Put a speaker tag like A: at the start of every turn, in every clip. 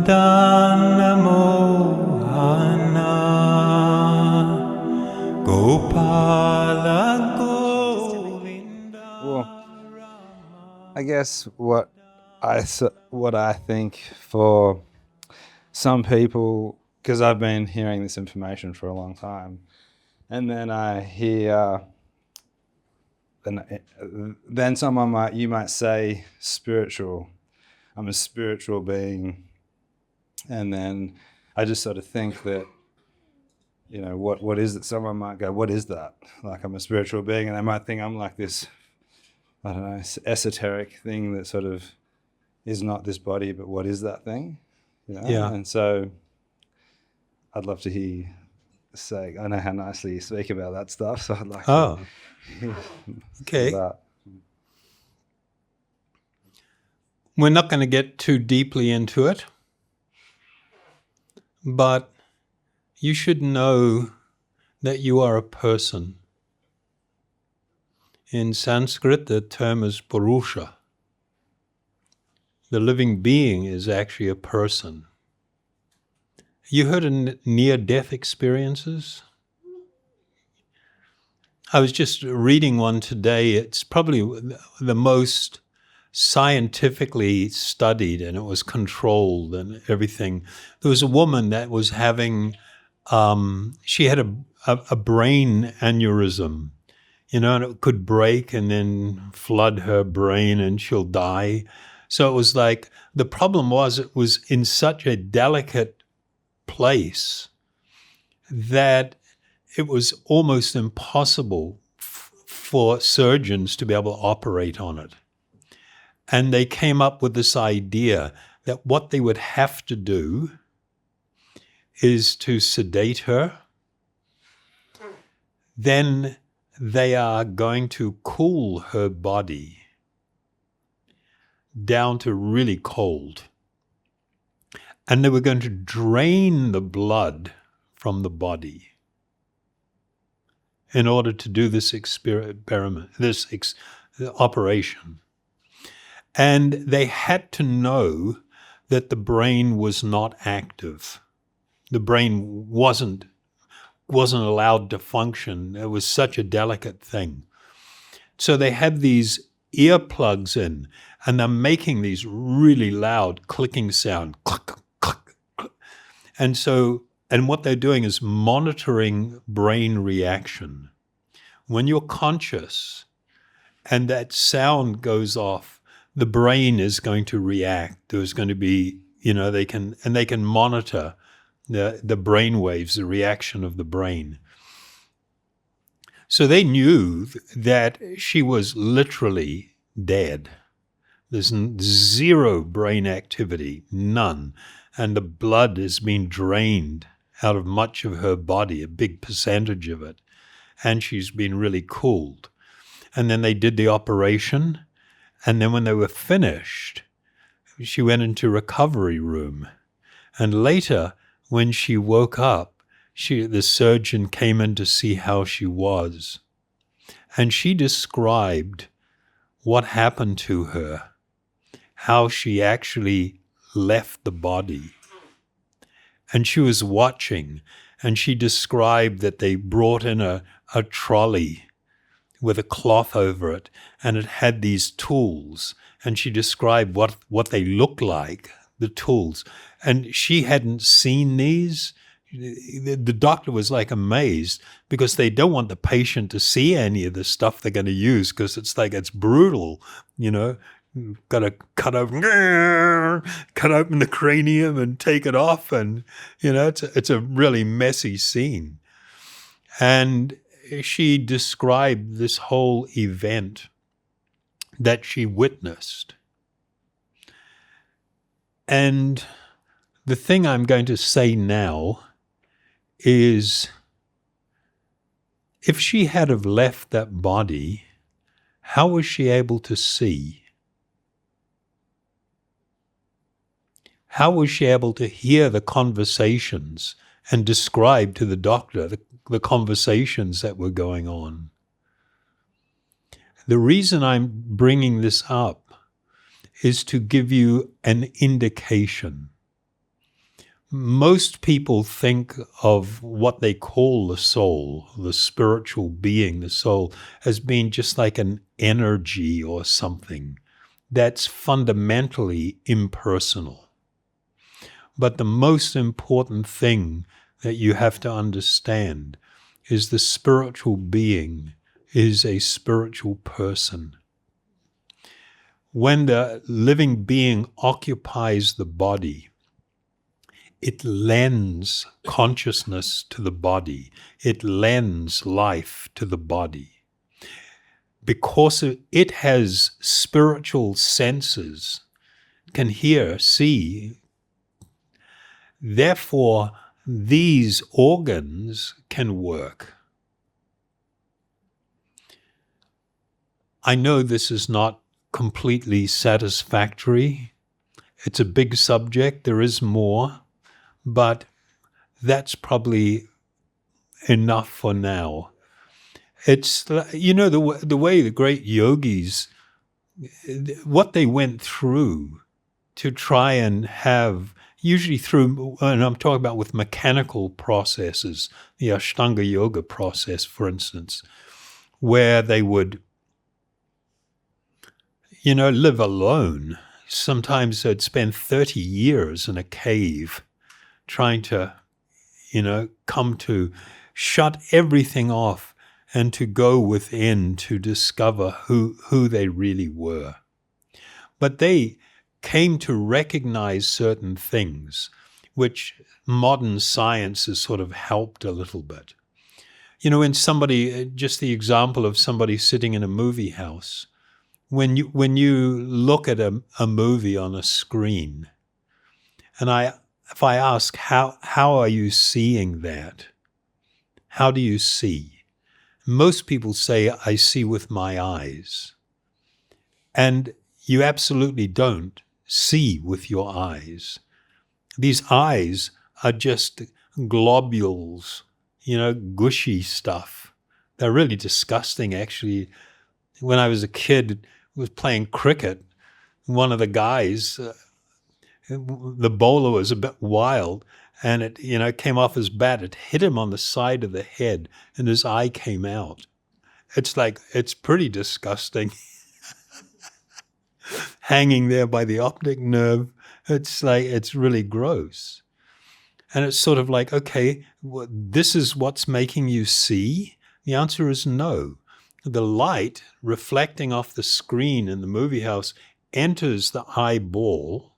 A: Madanamona Gopala Govinda.
B: Well, I guess what I think for some people, because I've been hearing this information for a long time, and then I hear, then you might say spiritual. I'm a spiritual being, and then I just sort of think that, what is it? Someone might go, what is that? Like, I'm a spiritual being, and they might think I'm like this, I don't know, esoteric thing that sort of is not this body, but what is that thing?
A: Yeah.
B: And so I'd love to hear you say, I know how nicely you speak about that stuff, so I'd like to hear
A: okay.
B: that.
A: We're not going to get too deeply into it, but you should know that you are a person. In Sanskrit, the term is Purusha. The living being is actually a person. You heard of near-death experiences? I was just reading one today. It's probably the most scientifically studied, and it was controlled and everything. There was a woman that was having, she had a brain aneurysm, and it could break and then flood her brain and she'll die. So it was like, the problem was it was in such a delicate place that it was almost impossible for surgeons to be able to operate on it. And they came up with this idea that what they would have to do is to sedate her. Then they are going to cool her body down to really cold. And they were going to drain the blood from the body in order to do this experiment, this operation. And they had to know that the brain was not active. The brain wasn't allowed to function. It was such a delicate thing. So they had these earplugs in, and they're making these really loud clicking sound, click, click, click. And what they're doing is monitoring brain reaction. When you're conscious and that sound goes off, the brain is going to react. There's going to be, they can monitor the brain waves, the reaction of the brain. So they knew that she was literally dead. There's zero brain activity, none. And the blood has been drained out of much of her body, a big percentage of it. And she's been really cooled. And then they did the operation. And then when they were finished, she went into recovery room. And later, when she woke up, the surgeon came in to see how she was. And she described what happened to her, how she actually left the body. And she was watching, and she described that they brought in a trolley with a cloth over it, and it had these tools. And she described what they looked like, the tools. And she hadn't seen these. The doctor was like amazed, because they don't want the patient to see any of the stuff they're going to use, because it's brutal, Got to cut open the cranium and take it off, and it's a really messy scene. And she described this whole event that she witnessed. And the thing I'm going to say now is, if she had have left that body, how was she able to see? How was she able to hear the conversations and describe to the doctor the conversations that were going on? The reason I'm bringing this up is to give you an indication. most people think of what they call the soul, the spiritual being, the soul, as being just like an energy or something that's fundamentally impersonal. But the most important thing that you have to understand is the spiritual being is a spiritual person. When the living being occupies the body, it lends consciousness to the body. It lends life to the body. Because it has spiritual senses, can hear, see, therefore these organs can work. I know this is not completely satisfactory. It's a big subject. There is more, but that's probably enough for now. It's, the way the great yogis, what they went through to try and have, usually through, and I'm talking about with mechanical processes, the Ashtanga yoga process, for instance, where they would, live alone. Sometimes they'd spend 30 years in a cave trying to, come to shut everything off and to go within to discover who they really were. But they came to recognize certain things, which modern science has sort of helped a little bit. In somebody, just the example of somebody sitting in a movie house, when you look at a movie on a screen, and if I ask, how are you seeing that? How do you see? Most people say, I see with my eyes. And you absolutely don't see with your eyes. These eyes are just globules, gushy stuff. They're really disgusting, actually. When I was a kid, was playing cricket, one of the guys, the bowler was a bit wild, and it, came off his bat. It hit him on the side of the head, and his eye came out. It's pretty disgusting. Hanging there by the optic nerve, it's really gross. And it's sort of like, okay, this is what's making you see? The answer is no. The light reflecting off the screen in the movie house enters the eyeball,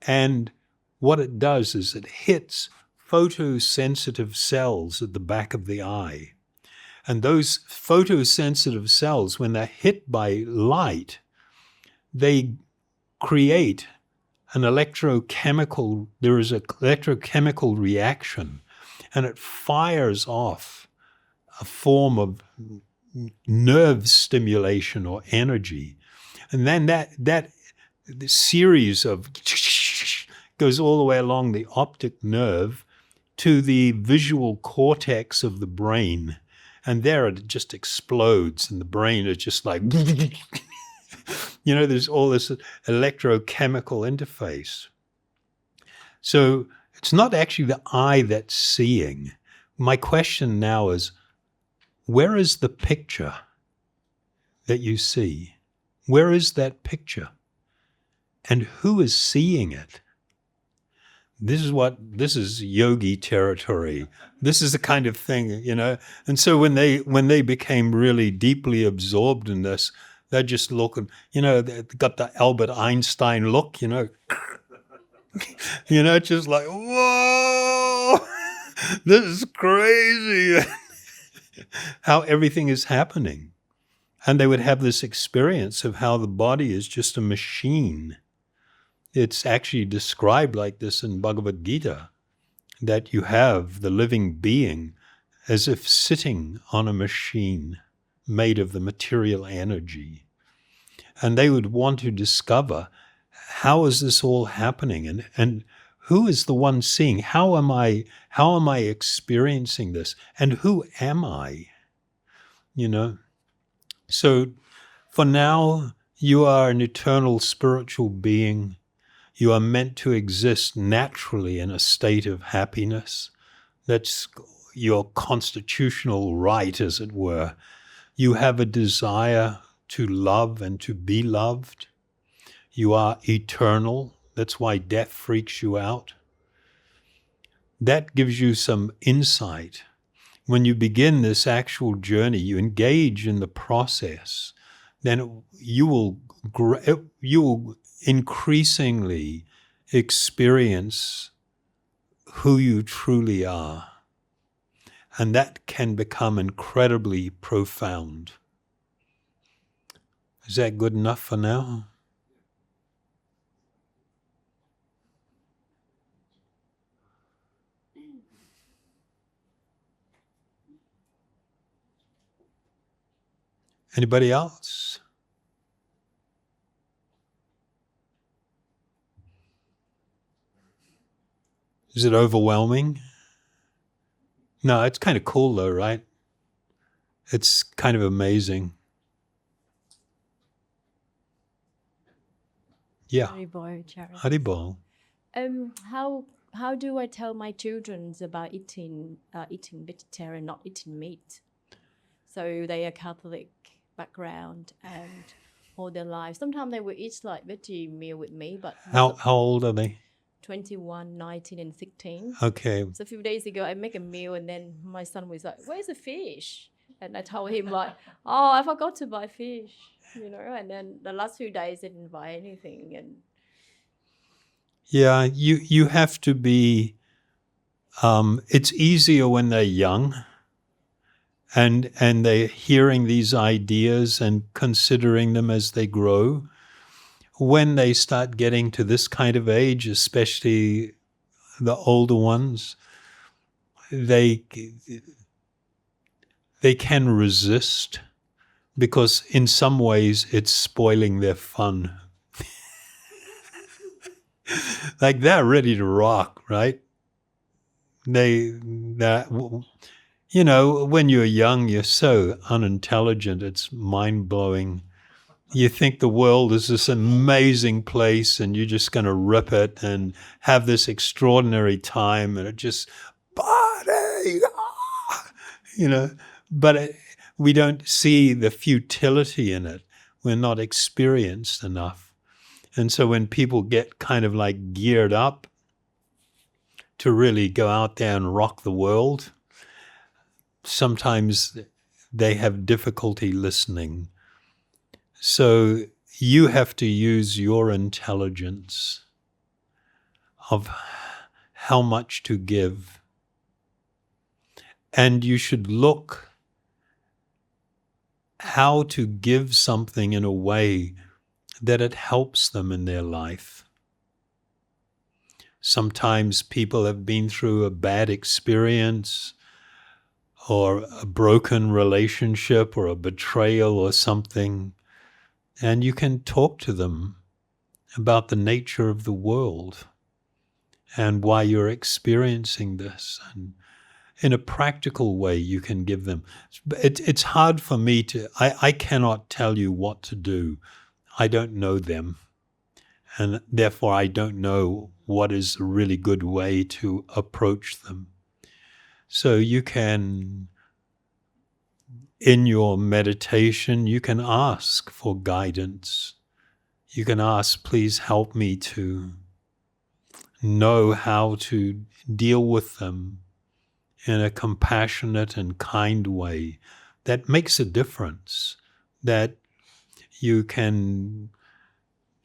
A: and what it does is it hits photosensitive cells at the back of the eye. And those photosensitive cells, when they're hit by light, they create an electrochemical reaction, and it fires off a form of nerve stimulation or energy. And then that series of goes all the way along the optic nerve to the visual cortex of the brain. And there it just explodes, and the brain is just like, there's all this electrochemical interface. So it's not actually the eye that's seeing. My question now is, where is the picture that you see? Where is that picture? And who is seeing it? This is yogi territory. This is the kind of thing, And so when they became really deeply absorbed in this, they're just looking, they got the Albert Einstein look, just like, whoa, this is crazy. How everything is happening. And they would have this experience of how the body is just a machine. It's actually described like this in Bhagavad Gita, that you have the living being as if sitting on a machine made of the material energy. And they would want to discover, how is this all happening? And who is the one seeing? How am I experiencing this? And who am I? So for now, you are an eternal spiritual being. You are meant to exist naturally in a state of happiness. That's your constitutional right, as it were. You have a desire to love and to be loved. You are eternal. That's why death freaks you out. That gives you some insight. When you begin this actual journey, you engage in the process, then you will increasingly experience who you truly are. And that can become incredibly profound. Is that good enough for now? Anybody else? Is it overwhelming? No, it's kind of cool though, right? It's kind of amazing. Yeah.
C: Haribol, Charan.
A: Haribol.
C: How do I tell my children about eating vegetarian, not eating meat? So they are Catholic background and all their lives. Sometimes they will eat like veggie meal with me, but
A: How old are they?
C: 21, 19, and 16.
A: Okay.
C: So a few days ago, I make a meal, and then my son was like, "Where's the fish?" And I told him like, "Oh, I forgot to buy fish," And then the last few days, I didn't buy anything, and
A: Yeah, you have to be. It's easier when they're young, and they're hearing these ideas and considering them as they grow. When they start getting to this kind of age, especially the older ones, they can resist, because in some ways it's spoiling their fun. Like they're ready to rock, right? When you're young, you're so unintelligent, it's mind-blowing. You think the world is this amazing place and you're just going to rip it and have this extraordinary time, and it just party, but we don't see the futility in it. We're not experienced enough. And so when people get kind of like geared up to really go out there and rock the world, sometimes they have difficulty listening. So you have to use your intelligence of how much to give. And you should look how to give something in a way that it helps them in their life. Sometimes people have been through a bad experience, or a broken relationship, or a betrayal or something, and you can talk to them about the nature of the world and why you're experiencing this. And in a practical way, you can give them. It's hard for me I cannot tell you what to do. I don't know them. And therefore, I don't know what is a really good way to approach them. So you can, in your meditation, you can ask for guidance. You can ask, please help me to know how to deal with them in a compassionate and kind way that makes a difference, that you can.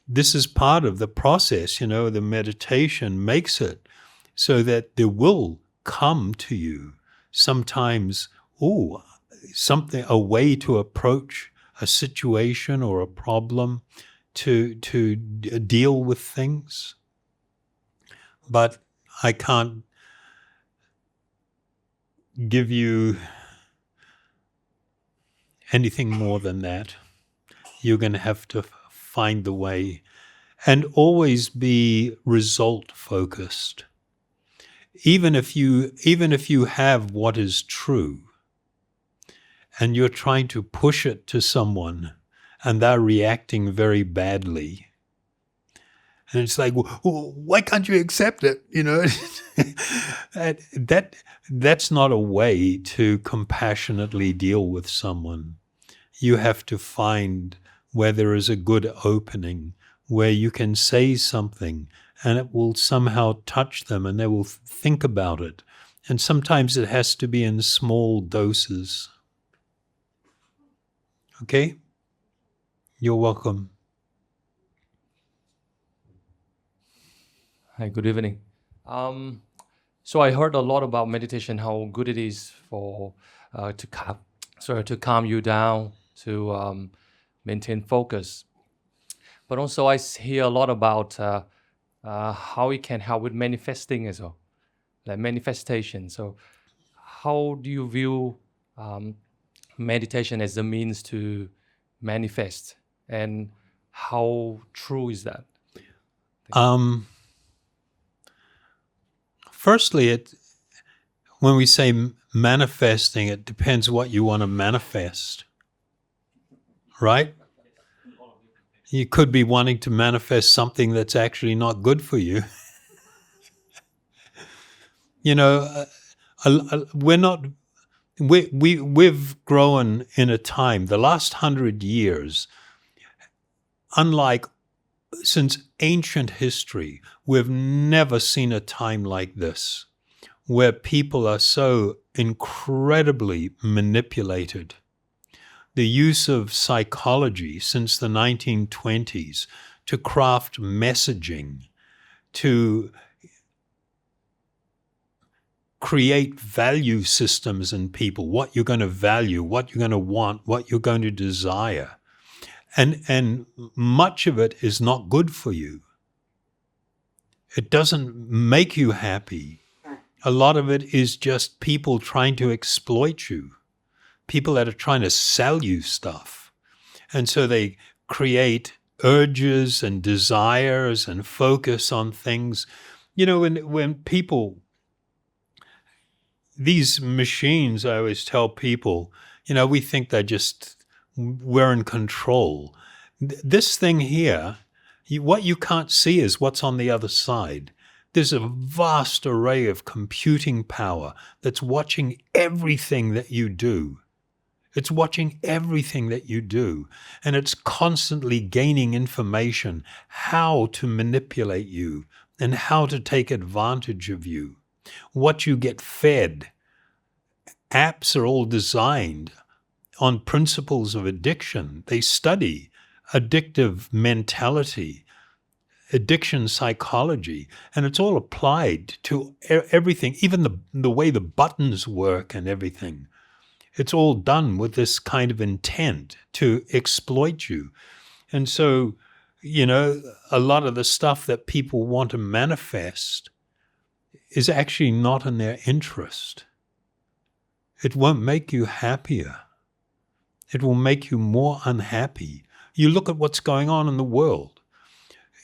A: This is part of the process, the meditation makes it so that there will come to you sometimes, a way to approach a situation or a problem, to deal with things. But I can't give you anything more than that. You're going to have to find the way, and always be result focused. Even if you have what is true and you're trying to push it to someone and they're reacting very badly, And it's like, well, why can't you accept it? You know, that's not a way to compassionately deal with someone. You have to find where there is a good opening, where you can say something and it will somehow touch them and they will think about it. And sometimes it has to be in small doses. Okay? You're welcome.
D: Hi, good evening. So I heard a lot about meditation, how good it is for to calm you down, to maintain focus. But also I hear a lot about how it can help with manifesting as well, like manifestation. So how do you view meditation as a means to manifest, and how true is that?
A: Firstly, when we say manifesting, it depends what you want to manifest, right? You could be wanting to manifest something that's actually not good for you. You know, we've grown in a time, the last 100 years, unlike since ancient history, we've never seen a time like this, where people are so incredibly manipulated. The use of psychology since the 1920s to craft messaging, to create value systems in people, what you're going to value, what you're going to want, what you're going to desire. And much of it is not good for you. It doesn't make you happy. A lot of it is just people trying to exploit you, people that are trying to sell you stuff. And so they create urges and desires and focus on things. You know, when people, these machines, I always tell people, you know, we think we're in control. This thing here, what you can't see is what's on the other side. There's a vast array of computing power that's watching everything that you do. It's watching everything that you do. And it's constantly gaining information, how to manipulate you and how to take advantage of you. What you get fed. Apps are all designed on principles of addiction. They study addictive mentality, addiction psychology, and it's all applied to everything, even the way the buttons work and everything. It's all done with this kind of intent to exploit you. And so, you know, a lot of the stuff that people want to manifest is actually not in their interest. It won't make you happier. It will make you more unhappy. You look at what's going on in the world.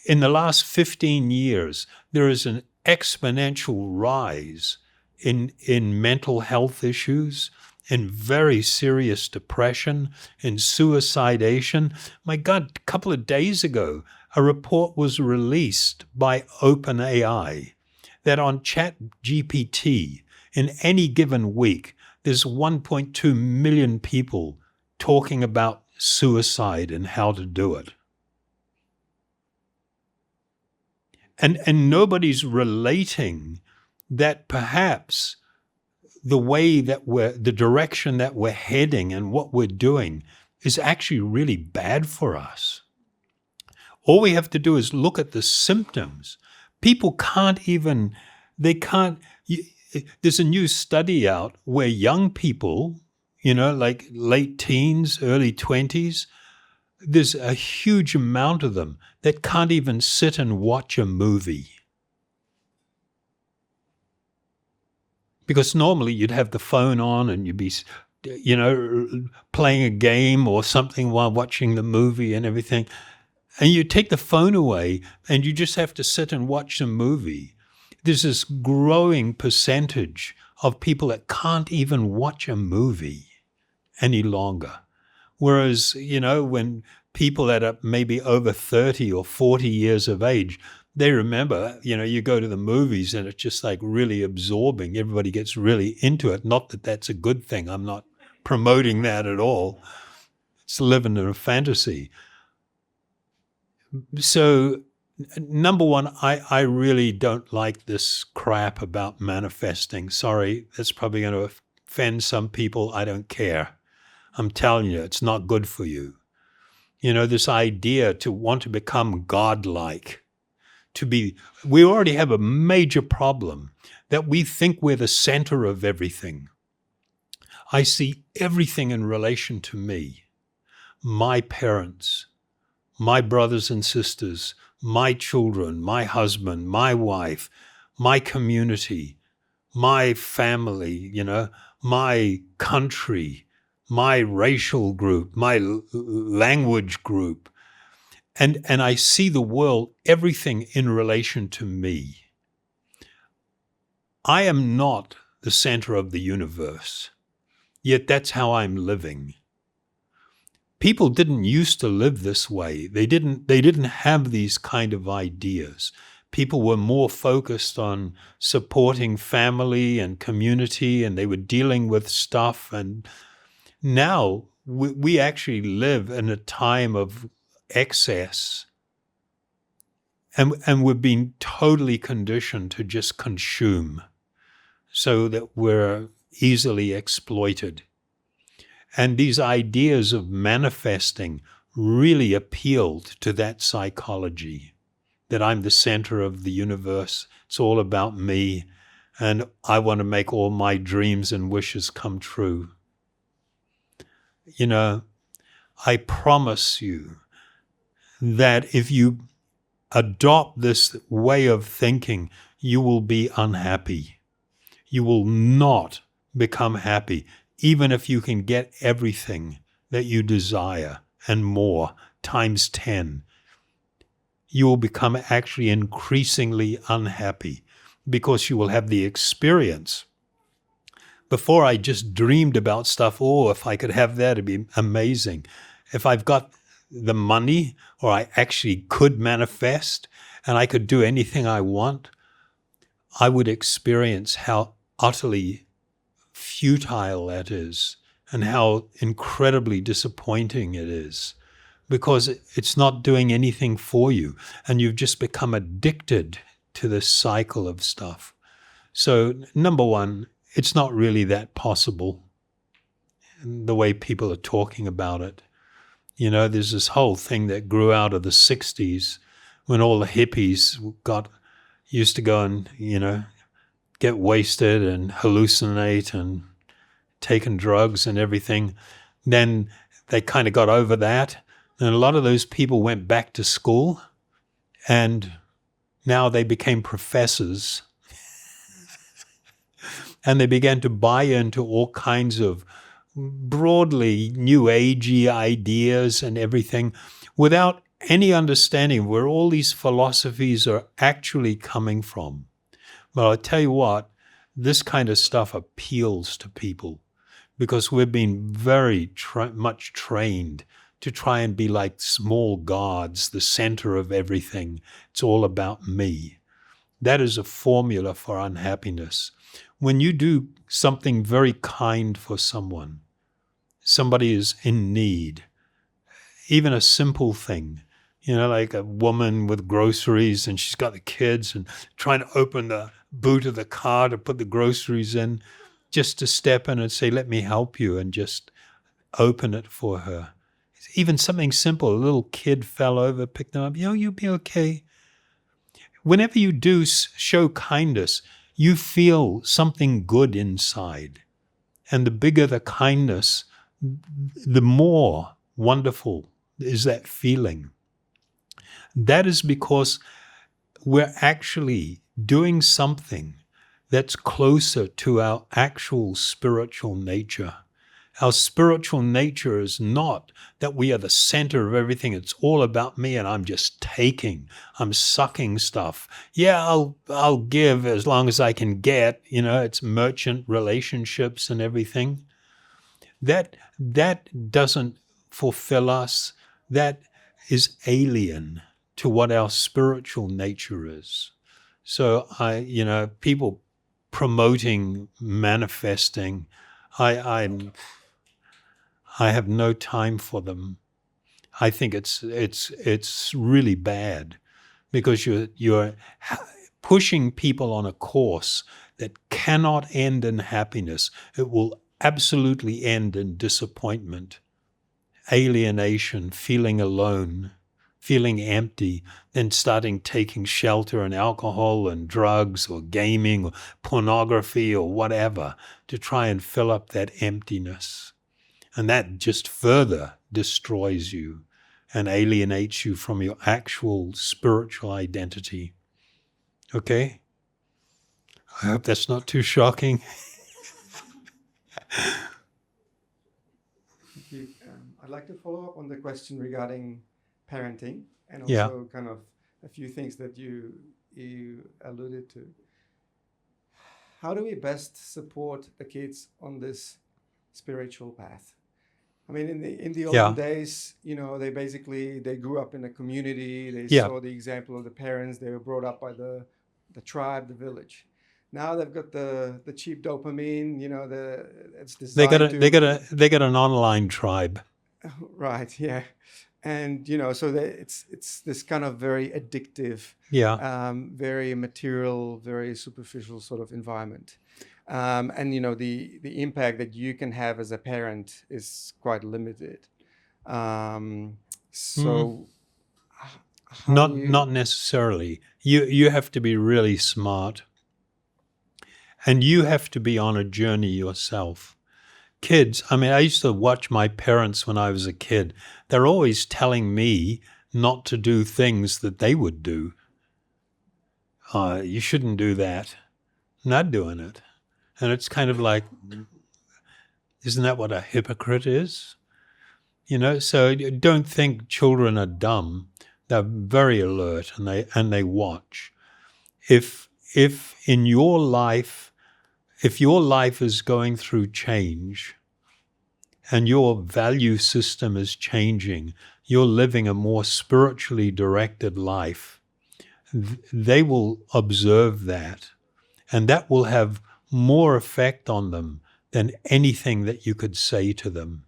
A: In the last 15 years, there is an exponential rise in mental health issues, in very serious depression, in suicidation. My God, a couple of days ago, a report was released by OpenAI that on ChatGPT, in any given week, there's 1.2 million people talking about suicide and how to do it. And nobody's relating that perhaps the direction that we're heading and what we're doing is actually really bad for us. All we have to do is look at the symptoms. People there's a new study out where young people, you know, like late teens, early 20s, there's a huge amount of them that can't even sit and watch a movie. Because normally you'd have the phone on and you'd be, you know, playing a game or something while watching the movie and everything. And you take the phone away and you just have to sit and watch the movie. There's this growing percentage of people that can't even watch a movie any longer. Whereas, when people that are maybe over 30 or 40 years of age, they remember, you go to the movies and it's just like really absorbing. Everybody gets really into it. Not that that's a good thing. I'm not promoting that at all. It's living in a fantasy. So, number one, I really don't like this crap about manifesting. Sorry, that's probably going to offend some people. I don't care. I'm telling you, it's not good for you. This idea to want to become godlike, we already have a major problem that we think we're the center of everything. I see everything in relation to me, my parents, my brothers and sisters, my children, my husband, my wife, my community, my family, my country, my racial group, my language group. And I see the world, everything in relation to me. I am not the center of the universe, yet that's how I'm living. People didn't used to live this way. They didn't have these kind of ideas. People were more focused on supporting family and community, and they were dealing with stuff. And now we actually live in a time of excess. And we've been totally conditioned to just consume so that we're easily exploited. And these ideas of manifesting really appealed to that psychology, that I'm the center of the universe, it's all about me, and I want to make all my dreams and wishes come true. I promise you that if you adopt this way of thinking, you will be unhappy. You will not become happy, even if you can get everything that you desire and more, times 10. You will become actually increasingly unhappy because you will have the experience. Before I just dreamed about stuff, if I could have that, it'd be amazing. If I've got the money, or I actually could manifest, and I could do anything I want, I would experience how utterly futile that is and how incredibly disappointing it is, because it's not doing anything for you, and you've just become addicted to this cycle of stuff. So, number one, it's not really that possible, the way people are talking about it. There's this whole thing that grew out of the 60s when all the hippies used to go and, get wasted and hallucinate and taking drugs and everything. Then they kind of got over that. And a lot of those people went back to school, and now they became professors. And they began to buy into all kinds of broadly new agey ideas and everything without any understanding of where all these philosophies are actually coming from. But I'll tell you what, this kind of stuff appeals to people because we've been very much trained to try and be like small gods, the center of everything. It's all about me. That is a formula for unhappiness. When you do something very kind for someone, somebody is in need, even a simple thing, like a woman with groceries and she's got the kids and trying to open the boot of the car to put the groceries in, just to step in and say, let me help you, and just open it for her. Even something simple, a little kid fell over, picked them up, you'll be okay. Whenever you do show kindness, you feel something good inside. And the bigger the kindness, the more wonderful is that feeling. That is because we're actually doing something that's closer to our actual spiritual nature. Our spiritual nature is not that we are the center of everything. It's all about me and I'm just taking. I'm sucking stuff. Yeah, I'll give as long as I can get. It's merchant relationships and everything. That doesn't fulfill us, that is alien to what our spiritual nature is. So people promoting, manifesting, I have no time for them. I think it's really bad, because you're pushing people on a course that cannot end in happiness. It will absolutely end in disappointment, alienation, feeling alone, feeling empty, then starting taking shelter in alcohol and drugs or gaming or pornography or whatever to try and fill up that emptiness. And that just further destroys you and alienates you from your actual spiritual identity. Okay? I hope that's not too shocking.
E: Thank you. I'd like to follow up on the question regarding parenting, and
A: Yeah.
E: also kind of a few things that you alluded to. How do we best support the kids on this spiritual path? I mean, in the olden days, they grew up in a community. They
A: Yeah.
E: saw the example of the parents. They were brought up by the tribe, the village. Now they've got the cheap dopamine. It's designed
A: They got an online tribe.
E: Right. Yeah. And so it's this kind of very addictive,
A: Yeah.
E: very material, very superficial sort of environment. And the impact that you can have as a parent is quite limited. So how do you-
A: Not necessarily. You have to be really smart. And you have to be on a journey yourself. Kids, I used to watch my parents when I was a kid. They're always telling me not to do things that they would do. You shouldn't do that. Not doing it. And it's kind of like, isn't that what a hypocrite is? So don't think children are dumb. They're very alert, and they watch. If in your life, if your life is going through change and your value system is changing, you're living a more spiritually directed life, they will observe that, and that will have more effect on them than anything that you could say to them.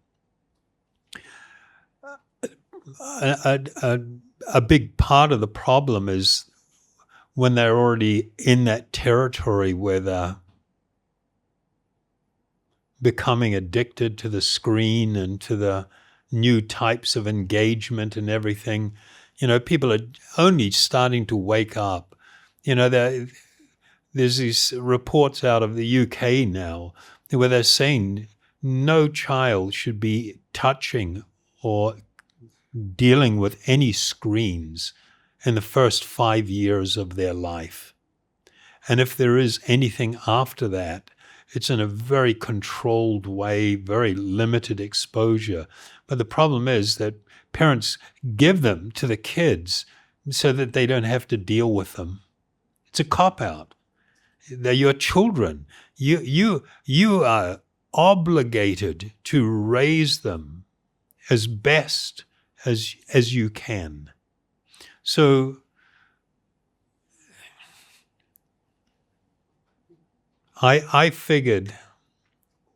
A: A big part of the problem is when they're already in that territory where they're becoming addicted to the screen and to the new types of engagement and everything. People are only starting to wake up. There's these reports out of the UK now where they're saying no child should be touching or dealing with any screens in the first 5 years of their life. And if there is anything after that, it's in a very controlled way, very limited exposure. But the problem is that parents give them to the kids so that they don't have to deal with them. It's a cop-out. They're your children. You are obligated to raise them as best as you can. So I figured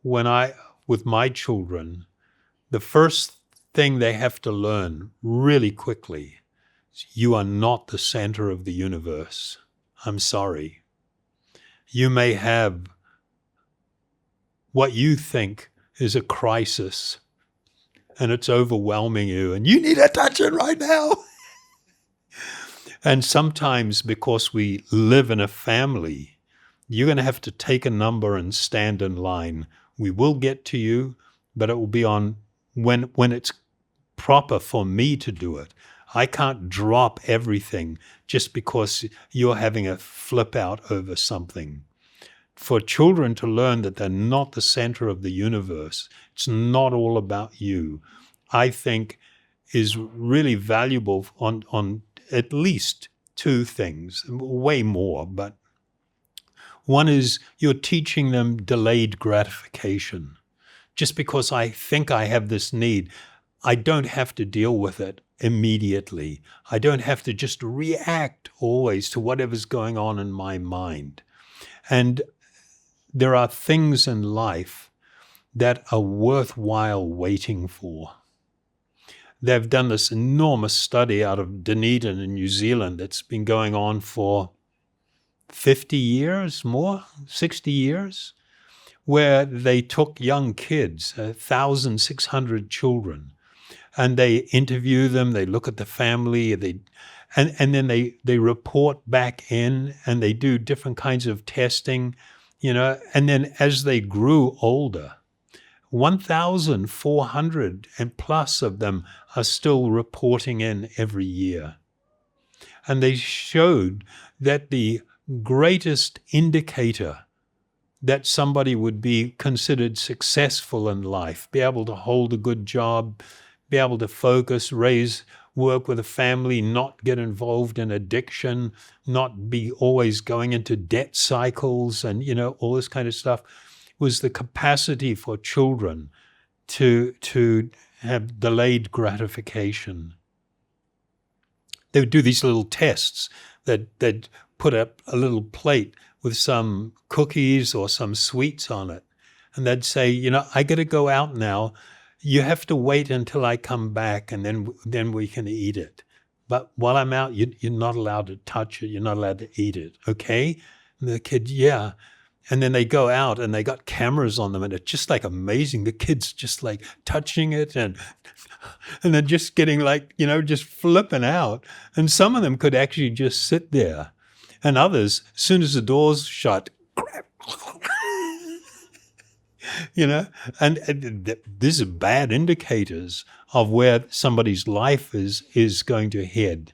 A: with my children, the first thing they have to learn really quickly is you are not the center of the universe. I'm sorry. You may have what you think is a crisis and it's overwhelming you and you need attention right now. And sometimes because we live in a family, you're going to have to take a number and stand in line. We will get to you, but it will be on when it's proper for me to do it. I can't drop everything just because you're having a flip out over something. For children to learn that they're not the center of the universe, it's not all about you, I think is really valuable on at least two things, way more, but one is you're teaching them delayed gratification. Just because I think I have this need, I don't have to deal with it immediately. I don't have to just react always to whatever's going on in my mind. And there are things in life that are worthwhile waiting for. They've done this enormous study out of Dunedin in New Zealand that's been going on for 50 years, more, 60 years, where they took young kids, 1,600 children, and they interview them, they look at the family, and then they report back in, and they do different kinds of testing, and then as they grew older, 1,400 and plus of them are still reporting in every year. And they showed that the greatest indicator that somebody would be considered successful in life, be able to hold a good job, be able to focus, work with a family, not get involved in addiction, not be always going into debt cycles and, all this kind of stuff, was the capacity for children to have delayed gratification. They would do these little tests that they'd put up a little plate with some cookies or some sweets on it. And they'd say, I got to go out now. You have to wait until I come back and then we can eat it. But while I'm out, you're not allowed to touch it. You're not allowed to eat it. Okay? And the kid, yeah. And then they go out and they got cameras on them and it's just like amazing. The kid's just like touching it and then just getting like, just flipping out. And some of them could actually just sit there. And others, as soon as the doors shut, and these are bad indicators of where somebody's life is going to head.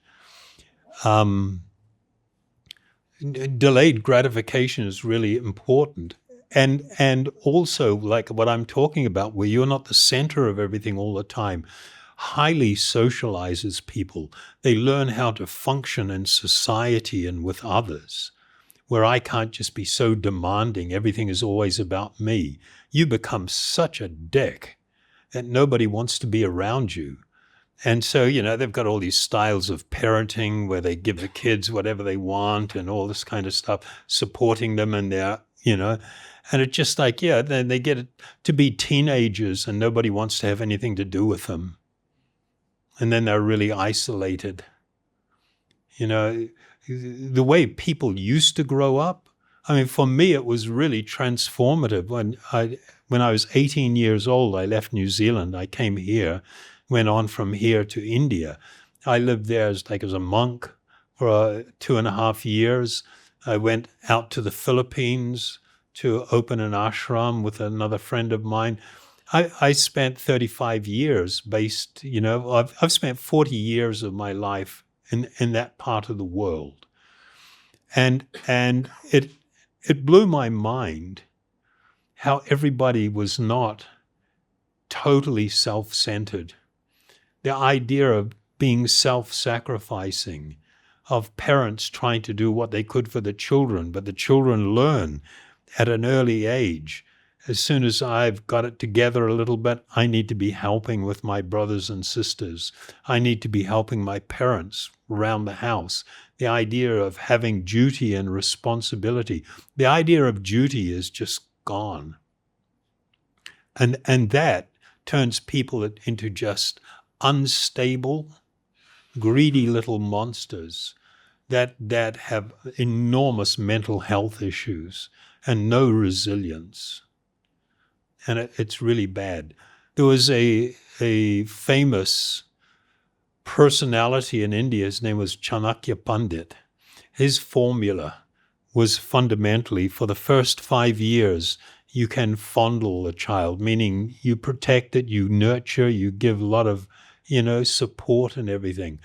A: Delayed gratification is really important. And also, like what I'm talking about, where you're not the center of everything all the time, highly socializes people. They learn how to function in society and with others, where I can't just be so demanding. Everything is always about me. You become such a dick that nobody wants to be around you. And so, they've got all these styles of parenting where they give the kids whatever they want and all this kind of stuff, supporting them in their, and it's just like, then they get to be teenagers and nobody wants to have anything to do with them. And then they're really isolated. The way people used to grow up, for me, it was really transformative. When I was 18 years old, I left New Zealand. I came here, went on from here to India. I lived there as a monk for 2.5 years. I went out to the Philippines to open an ashram with another friend of mine. I spent 35 years based, I've spent 40 years of my life in that part of the world. And it blew my mind how everybody was not totally self-centered. The idea of being self-sacrificing, of parents trying to do what they could for the children, but the children learn at an early age. As soon as I've got it together a little bit, I need to be helping with my brothers and sisters. I need to be helping my parents around the house. The idea of having duty and responsibility, the idea of duty is just gone. And that turns people into just unstable, greedy little monsters that have enormous mental health issues and no resilience. And it's really bad. There was a famous personality in India. His name was Chanakya Pandit. His formula was fundamentally, for the first 5 years, you can fondle a child, meaning you protect it, you nurture, you give a lot of, support and everything.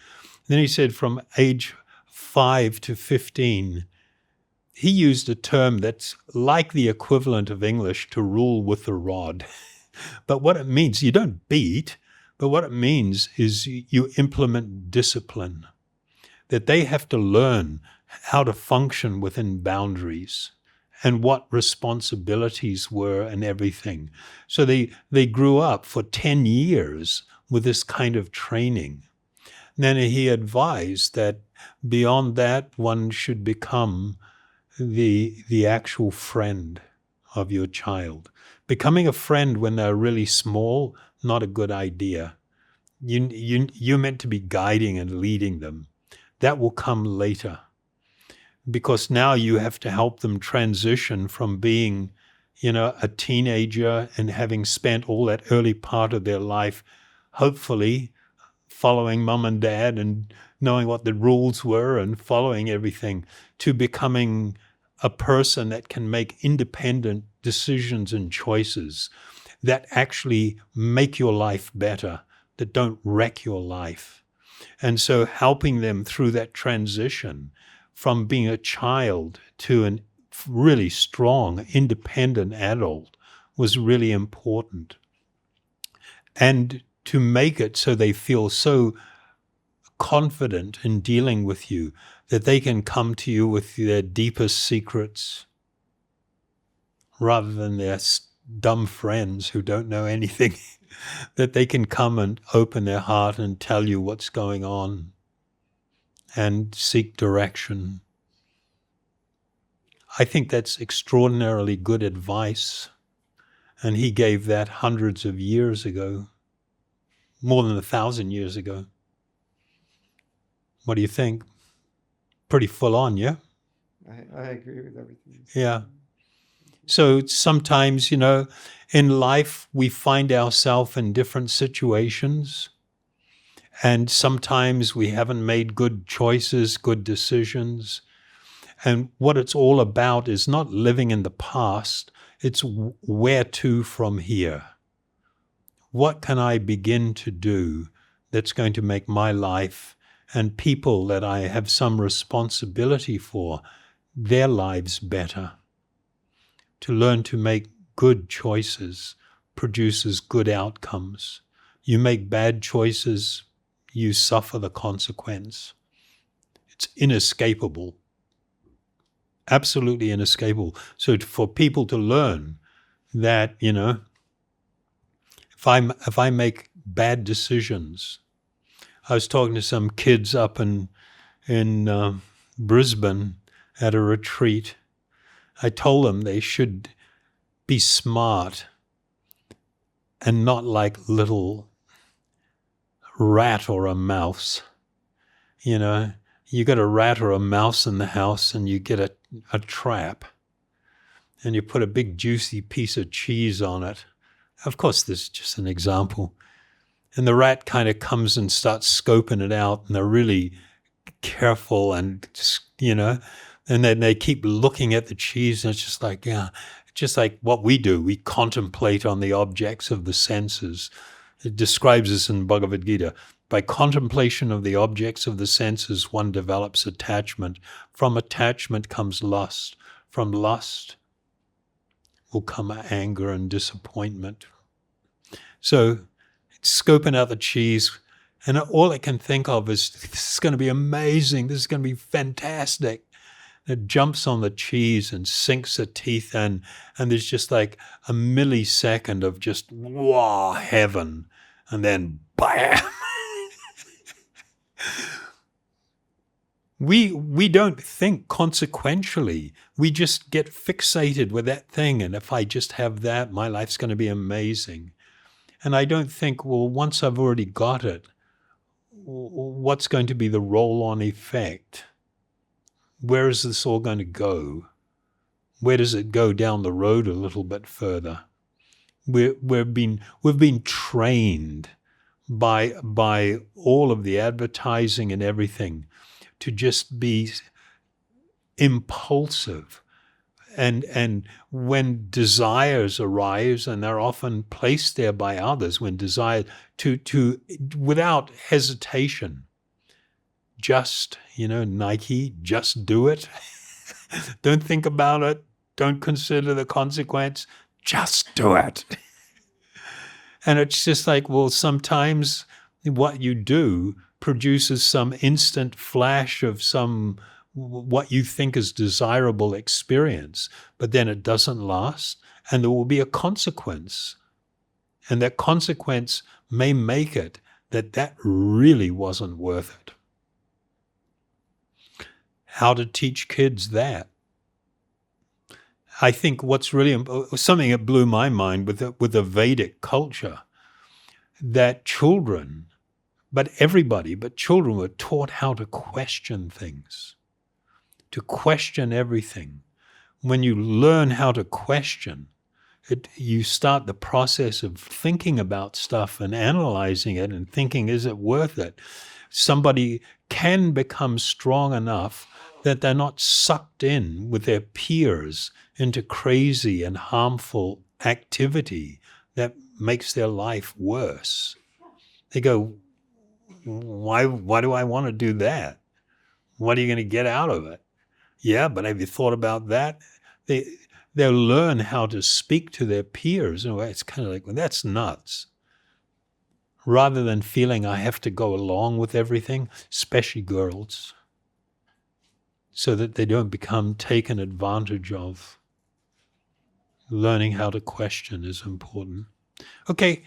A: Then he said from age 5 to 15, he used a term that's like the equivalent of English to rule with the rod. But what it means, you don't beat, but what it means is you implement discipline, that they have to learn how to function within boundaries and what responsibilities were and everything. So they grew up for 10 years with this kind of training. Then he advised that beyond that, one should become the actual friend of your child. Becoming a friend when they're really small, not a good idea. You're meant to be guiding and leading them. That will come later, because now you have to help them transition from being, a teenager and having spent all that early part of their life, hopefully following mom and dad and knowing what the rules were and following everything, to becoming a person that can make independent decisions and choices that actually make your life better, that don't wreck your life. And so helping them through that transition from being a child to a really strong, independent adult was really important. And to make it so they feel so confident in dealing with you that they can come to you with their deepest secrets rather than their dumb friends who don't know anything, that they can come and open their heart and tell you what's going on and seek direction. I think that's extraordinarily good advice. And he gave that hundreds of years ago, more than 1,000 years ago. What do you think? Pretty full on, yeah?
E: I agree with everything you said.
A: Yeah. So sometimes, in life, we find ourselves in different situations. And sometimes we haven't made good choices, good decisions. And what it's all about is not living in the past. It's where to from here. What can I begin to do that's going to make my life and people that I have some responsibility for, their lives better? To learn to make good choices produces good outcomes. You make bad choices, you suffer the consequence. It's inescapable. Absolutely inescapable. So for people to learn that, if I make bad decisions, I was talking to some kids up in Brisbane at a retreat. I told them they should be smart and not like little rat or a mouse. You got a rat or a mouse in the house and you get a trap and you put a big juicy piece of cheese on it. Of course, this is just an example. And the rat kind of comes and starts scoping it out, and they're really careful and, and then they keep looking at the cheese, and it's just like what we do. We contemplate on the objects of the senses. It describes this in Bhagavad Gita. By contemplation of the objects of the senses, one develops attachment. From attachment comes lust. From lust will come anger and disappointment. So, scoping out the cheese, and all it can think of is, this is going to be amazing, this is going to be fantastic. It jumps on the cheese and sinks the teeth in, and there's just like a millisecond of just, wow, heaven, and then bam! We don't think consequentially. We just get fixated with that thing, and if I just have that, my life's going to be amazing. And I don't think, well, once I've already got it, what's going to be the roll-on effect? Where is this all going to go? Where does it go down the road a little bit further? We've been trained by all of the advertising and everything to just be impulsive. And when desires arise, and they're often placed there by others, when desire to without hesitation, just, Nike, just do it. Don't think about it. Don't consider the consequence. Just do it. And it's just like, well, sometimes what you do produces some instant flash of what you think is desirable experience, but then it doesn't last, and there will be a consequence. And that consequence may make it that really wasn't worth it. How to teach kids that? I think what's really something that blew my mind with the Vedic culture, that children, but everybody, but children were taught how to question things, to question everything. When you learn how to question, you start the process of thinking about stuff and analyzing it and thinking, is it worth it? Somebody can become strong enough that they're not sucked in with their peers into crazy and harmful activity that makes their life worse. They go, why do I want to do that? What are you going to get out of it? Yeah, but have you thought about that? They'll learn how to speak to their peers in a way. It's kind of like, well, that's nuts. Rather than feeling I have to go along with everything, especially girls, so that they don't become taken advantage of. Learning how to question is important. Okay,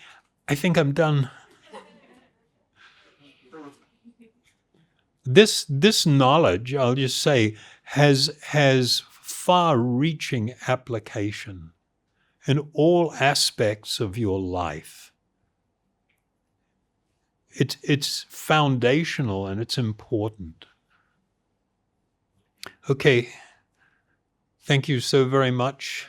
A: I think I'm done. This knowledge, I'll just say, has far-reaching application in all aspects of your life. It's foundational and it's important. Okay, thank you so very much.